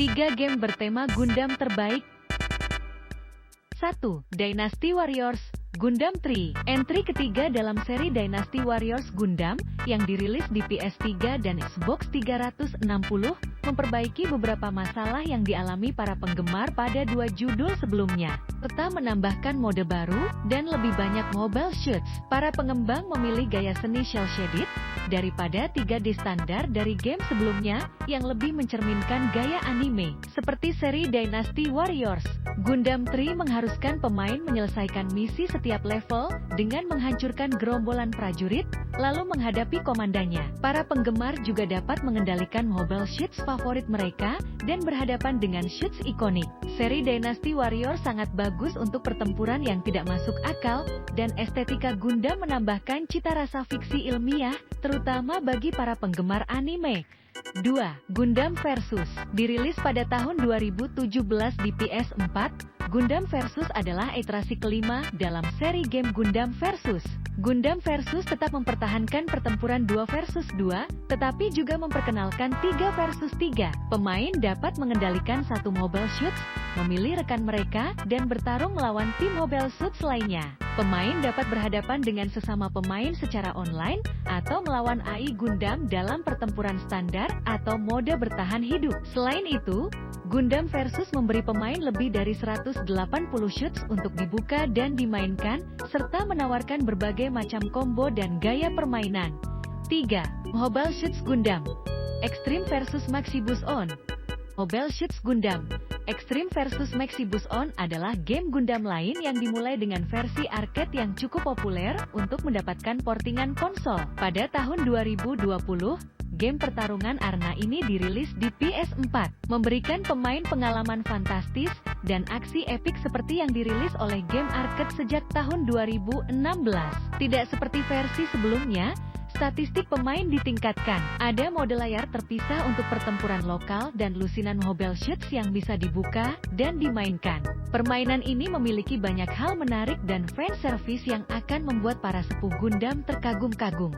3 game bertema Gundam terbaik. 1. Dynasty Warriors Gundam 3. Entry ketiga dalam seri Dynasty Warriors Gundam yang dirilis di PS3 dan Xbox 360 memperbaiki beberapa masalah yang dialami para penggemar pada 2 judul sebelumnya, serta menambahkan mode baru dan lebih banyak mobile shoots. Para pengembang memilih gaya seni cel-shaded daripada 3D standar dari game sebelumnya yang lebih mencerminkan gaya anime. Seperti seri Dynasty Warriors, Gundam 3 mengharuskan pemain menyelesaikan misi setiap level dengan menghancurkan gerombolan prajurit, lalu menghadapi komandannya. Para penggemar juga dapat mengendalikan mobile shoots favorit mereka dan berhadapan dengan shoots ikonik. Seri Dynasty Warriors sangat bagus untuk pertempuran yang tidak masuk akal, dan estetika Gundam menambahkan cita rasa fiksi ilmiah, terutama bagi para penggemar anime. 2. Gundam Versus dirilis pada tahun 2017 di PS4, Gundam Versus adalah iterasi kelima dalam seri game Gundam Versus. Gundam Versus tetap mempertahankan pertempuran 2 versus 2, tetapi juga memperkenalkan 3 versus 3. Pemain dapat mengendalikan satu mobile suits, memilih rekan mereka, dan bertarung melawan tim mobile suits lainnya. Pemain dapat berhadapan dengan sesama pemain secara online, atau melawan AI Gundam dalam pertempuran standar atau mode bertahan hidup. Selain itu, Gundam Versus memberi pemain lebih dari 180 shoots untuk dibuka dan dimainkan, serta menawarkan berbagai macam combo dan gaya permainan. 3. Mobile Shoots Gundam Extreme vs Maxibus On Mobile Shoots Gundam Extreme vs Maxibus On adalah game Gundam lain yang dimulai dengan versi arcade yang cukup populer untuk mendapatkan portingan konsol. Pada tahun 2020, game pertarungan arena ini dirilis di PS4, memberikan pemain pengalaman fantastis dan aksi epik seperti yang dirilis oleh game arcade sejak tahun 2016. Tidak seperti versi sebelumnya, statistik pemain ditingkatkan. Ada mode layar terpisah untuk pertempuran lokal dan lusinan mobile shoots yang bisa dibuka dan dimainkan. Permainan ini memiliki banyak hal menarik dan fan service yang akan membuat para sepuh Gundam terkagum-kagum.